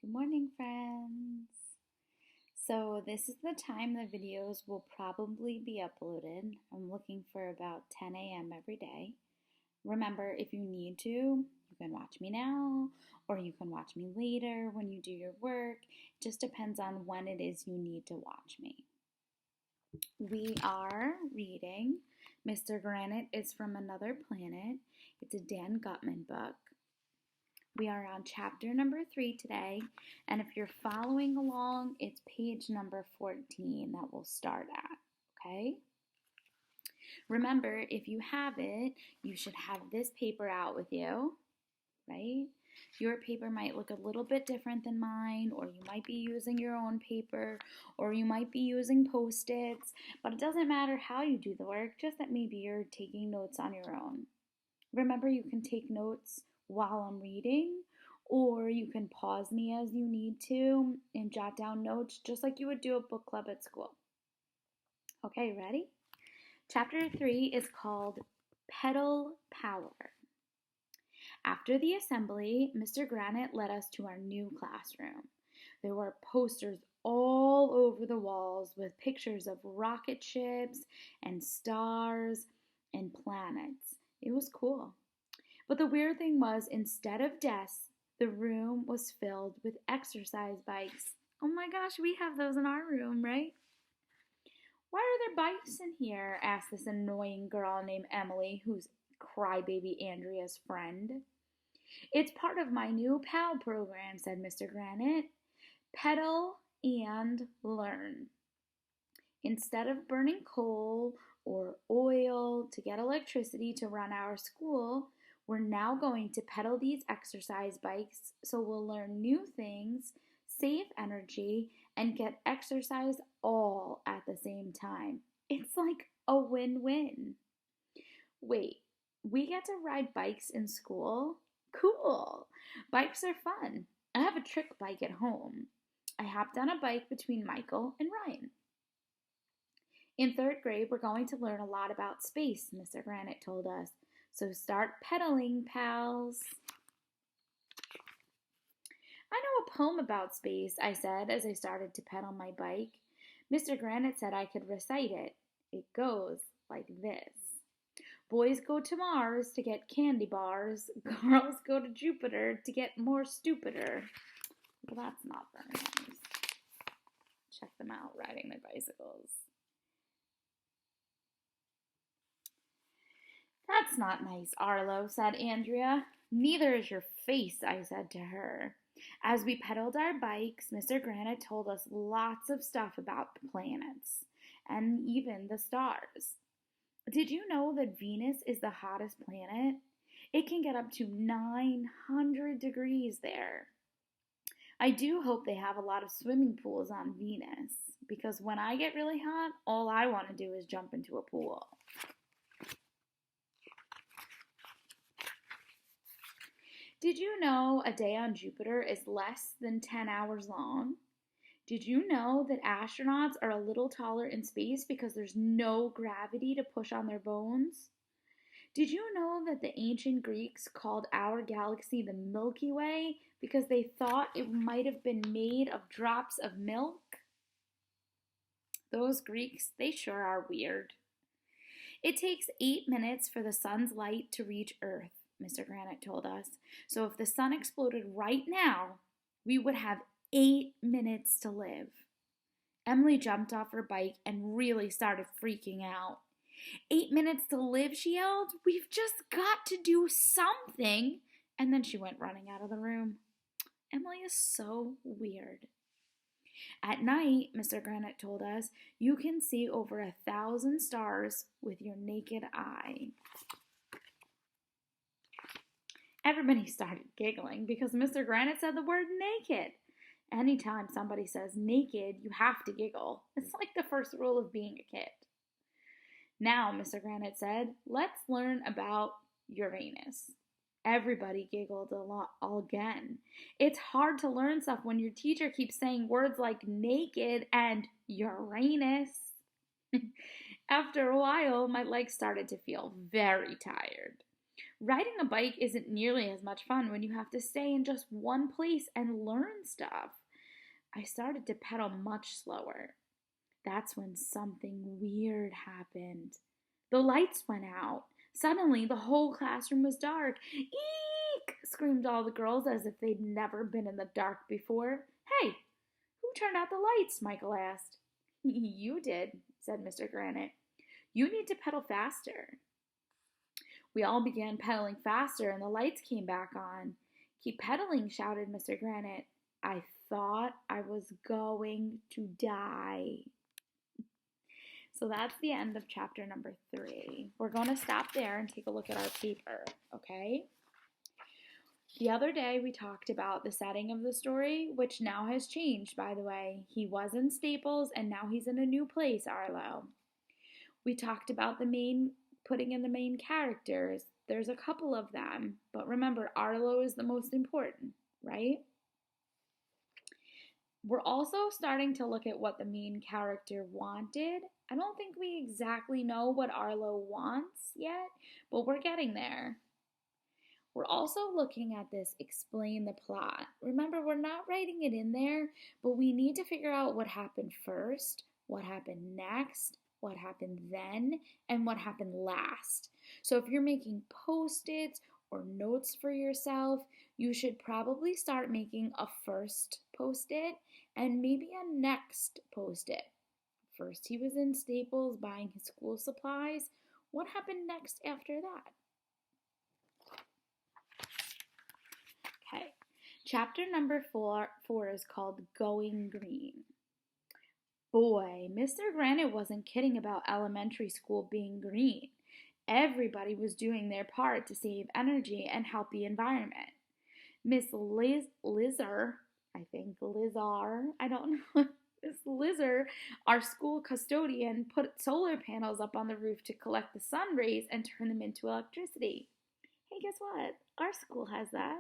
Good morning, friends. So this is the time the videos will probably be uploaded. I'm looking for about 10 a.m. every day. Remember, if you need to, you can watch me now or you can watch me later when you do your work. It just depends on when it is you need to watch me. We are reading Mr. Granite is from Another Planet. It's a Dan Gutman book. We are on chapter number 3 today, and if you're following along, it's page number 14 that we'll start at, okay? Remember, if you have it, you should have this paper out with you, right? Your paper might look a little bit different than mine, or you might be using your own paper, or you might be using Post-its, but it doesn't matter how you do the work, just that maybe you're taking notes on your own. Remember, you can take notes while I'm reading, or you can pause me as you need to and jot down notes just like you would do a book club at school. Okay, ready? Chapter 3 is called Pedal Power. After the assembly, Mr. Granite led us to our new classroom. There were posters all over the walls with pictures of rocket ships and stars and planets. It was cool. But the weird thing was, instead of desks, the room was filled with exercise bikes. Oh my gosh, we have those in our room, right? Why are there bikes in here? Asked this annoying girl named Emily, who's crybaby Andrea's friend. It's part of my new PAL program, said Mr. Granite. Pedal and learn. Instead of burning coal or oil to get electricity to run our school, we're now going to pedal these exercise bikes so we'll learn new things, save energy, and get exercise all at the same time. It's like a win-win. Wait, we get to ride bikes in school? Cool! Bikes are fun. I have a trick bike at home. I hopped on a bike between Michael and Ryan. In 3rd grade, we're going to learn a lot about space, Mr. Granite told us. So start pedaling, pals. I know a poem about space, I said as I started to pedal my bike. Mr. Granite said I could recite it. It goes like this. Boys go to Mars to get candy bars. Girls go to Jupiter to get more stupider. Well, that's not very nice. Check them out riding their bicycles. That's not nice, Arlo, said Andrea. Neither is your face, I said to her. As we pedaled our bikes, Mr. Granite told us lots of stuff about the planets and even the stars. Did you know that Venus is the hottest planet? It can get up to 900 degrees there. I do hope they have a lot of swimming pools on Venus, because when I get really hot, all I want to do is jump into a pool. Did you know a day on Jupiter is less than 10 hours long? Did you know that astronauts are a little taller in space because there's no gravity to push on their bones? Did you know that the ancient Greeks called our galaxy the Milky Way because they thought it might have been made of drops of milk? Those Greeks, they sure are weird. It takes 8 minutes for the sun's light to reach Earth, Mr. Granite told us. So if the sun exploded right now, we would have 8 minutes to live. Emily jumped off her bike and really started freaking out. 8 minutes to live, she yelled. We've just got to do something. And then she went running out of the room. Emily is so weird. At night, Mr. Granite told us, you can see over 1,000 stars with your naked eye. Everybody started giggling because Mr. Granite said the word naked. Anytime somebody says naked, you have to giggle. It's like the first rule of being a kid. Now, Mr. Granite said, let's learn about Uranus. Everybody giggled a lot again. It's hard to learn stuff when your teacher keeps saying words like naked and Uranus. After a while, my legs started to feel very tired. Riding a bike isn't nearly as much fun when you have to stay in just one place and learn stuff. I started to pedal much slower. That's when something weird happened. The lights went out. Suddenly, the whole classroom was dark. Eek! Screamed all the girls as if they'd never been in the dark before. Hey, who turned out the lights? Michael asked. You did, said Mr. Granite. You need to pedal faster. We all began pedaling faster and the lights came back on. Keep pedaling, shouted Mr. Granite. I thought I was going to die. So that's the end of chapter number 3. We're going to stop there and take a look at our paper, okay? The other day we talked about the setting of the story, which now has changed, by the way. He was in Staples and now he's in a new place, Arlo. We talked about putting in the main characters. There's a couple of them, but remember, Arlo is the most important, right? We're also starting to look at what the main character wanted. I don't think we exactly know what Arlo wants yet, but we're getting there. We're also looking at this explain the plot. Remember, we're not writing it in there, but we need to figure out what happened first, what happened next, what happened then, and what happened last. So if you're making post-its or notes for yourself, you should probably start making a first post-it and maybe a next post-it. First, he was in Staples buying his school supplies. What happened next after that? Okay, chapter number 4 is called Going Green. Boy, Mr. Granite wasn't kidding about elementary school being green. Everybody was doing their part to save energy and help the environment. Miss Lizar, I don't know, Miss Lizar, our school custodian, put solar panels up on the roof to collect the sun rays and turn them into electricity. Hey, guess what? Our school has that.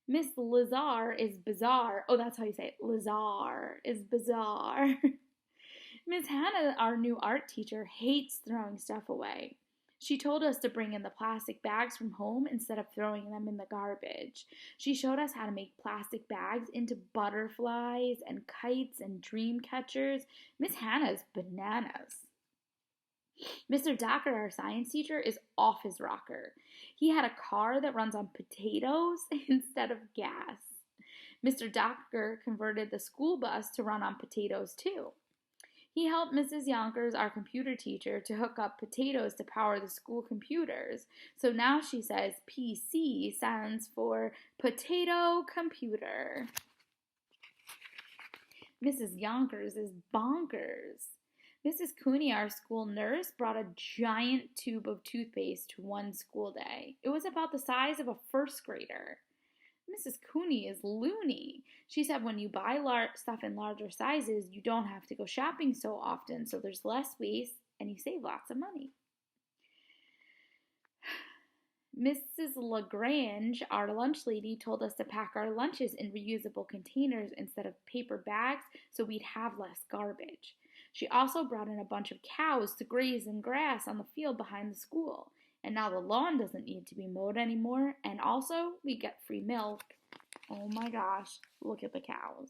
Miss Lazar is bizarre. Oh, that's how you say it. Lazar is bizarre. Miss Hannah, our new art teacher, hates throwing stuff away. She told us to bring in the plastic bags from home instead of throwing them in the garbage. She showed us how to make plastic bags into butterflies and kites and dream catchers. Miss Hannah's bananas. Mr. Docker, our science teacher, is off his rocker. He had a car that runs on potatoes instead of gas. Mr. Docker converted the school bus to run on potatoes too. He helped Mrs. Yonkers, our computer teacher, to hook up potatoes to power the school computers. So now she says PC stands for potato computer. Mrs. Yonkers is bonkers. Mrs. Cooney, our school nurse, brought a giant tube of toothpaste to one school day. It was about the size of a first grader. Mrs. Cooney is loony. She said when you buy stuff in larger sizes, you don't have to go shopping so often, so there's less waste and you save lots of money. Mrs. LaGrange, our lunch lady, told us to pack our lunches in reusable containers instead of paper bags so we'd have less garbage. She also brought in a bunch of cows to graze in grass on the field behind the school. And now the lawn doesn't need to be mowed anymore. And also, we get free milk. Oh my gosh, look at the cows.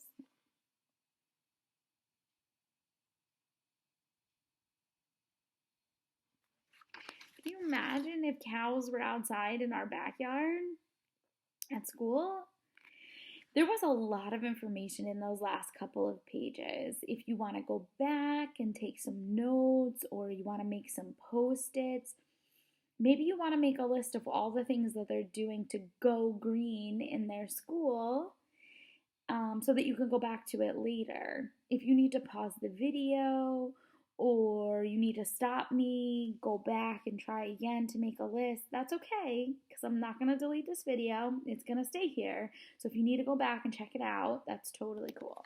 Can you imagine if cows were outside in our backyard at school? There was a lot of information in those last couple of pages. If you want to go back and take some notes or you want to make some post-its, maybe you want to make a list of all the things that they're doing to go green in their school so that you can go back to it later. If you need to pause the video or you need to stop me, go back and try again to make a list, that's okay because I'm not going to delete this video. It's going to stay here. So if you need to go back and check it out, that's totally cool.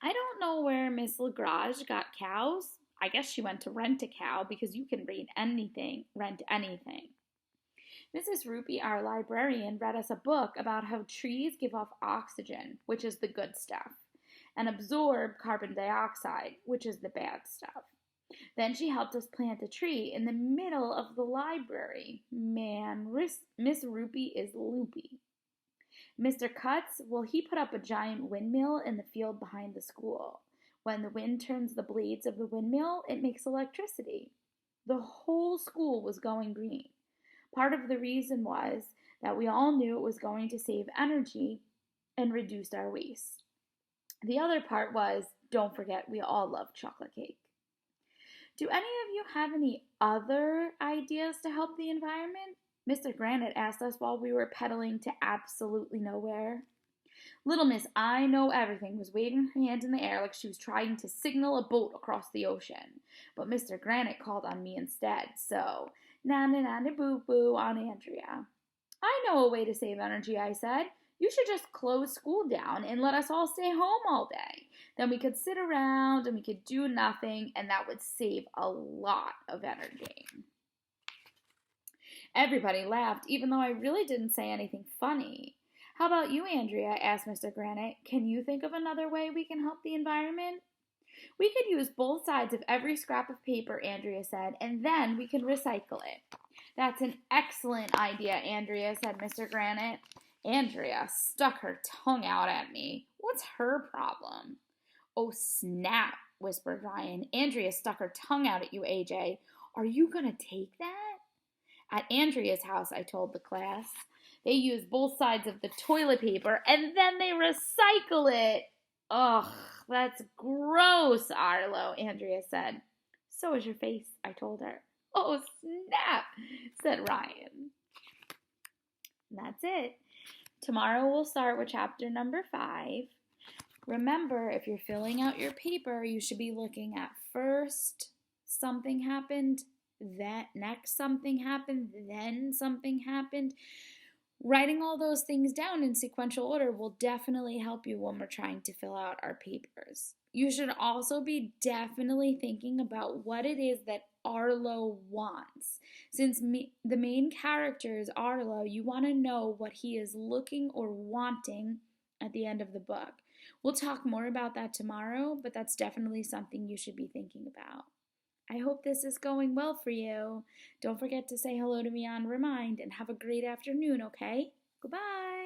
I don't know where Miss LaGrange got cows. I guess she went to rent a cow because you can rent anything. Mrs. Rupee, our librarian, read us a book about how trees give off oxygen, which is the good stuff, and absorb carbon dioxide, which is the bad stuff. Then she helped us plant a tree in the middle of the library. Man, Miss Rupee is loopy. Mr. Cutts, well, he put up a giant windmill in the field behind the school. When the wind turns the blades of the windmill, it makes electricity. The whole school was going green. Part of the reason was that we all knew it was going to save energy and reduce our waste. The other part was, don't forget, we all love chocolate cake. Do any of you have any other ideas to help the environment? Mr. Granite asked us while we were pedaling to absolutely nowhere. Little Miss I Know Everything was waving her hand in the air like she was trying to signal a boat across the ocean. But Mr. Granite called on me instead, so na boo boo on Andrea. I know a way to save energy, I said. You should just close school down and let us all stay home all day. Then we could sit around and we could do nothing, and that would save a lot of energy. Everybody laughed, even though I really didn't say anything funny. How about you, Andrea? Asked Mr. Granite. Can you think of another way we can help the environment? We could use both sides of every scrap of paper, Andrea said, and then we can recycle it. That's an excellent idea, Andrea, said Mr. Granite. Andrea stuck her tongue out at me. What's her problem? Oh, snap, whispered Ryan. Andrea stuck her tongue out at you, AJ. Are you going to take that? At Andrea's house, I told the class. They use both sides of the toilet paper and then they recycle it. Ugh, that's gross, Arlo, Andrea said. So is your face, I told her. Oh, snap, said Ryan. That's it. Tomorrow we'll start with chapter number 5. Remember, if you're filling out your paper, you should be looking at first something happened, then next something happened, then something happened. Writing all those things down in sequential order will definitely help you when we're trying to fill out our papers. You should also be definitely thinking about what it is that Arlo wants. Since the main character is Arlo, you want to know what he is looking or wanting at the end of the book. We'll talk more about that tomorrow, but that's definitely something you should be thinking about. I hope this is going well for you. Don't forget to say hello to me on Remind and have a great afternoon, okay? Goodbye.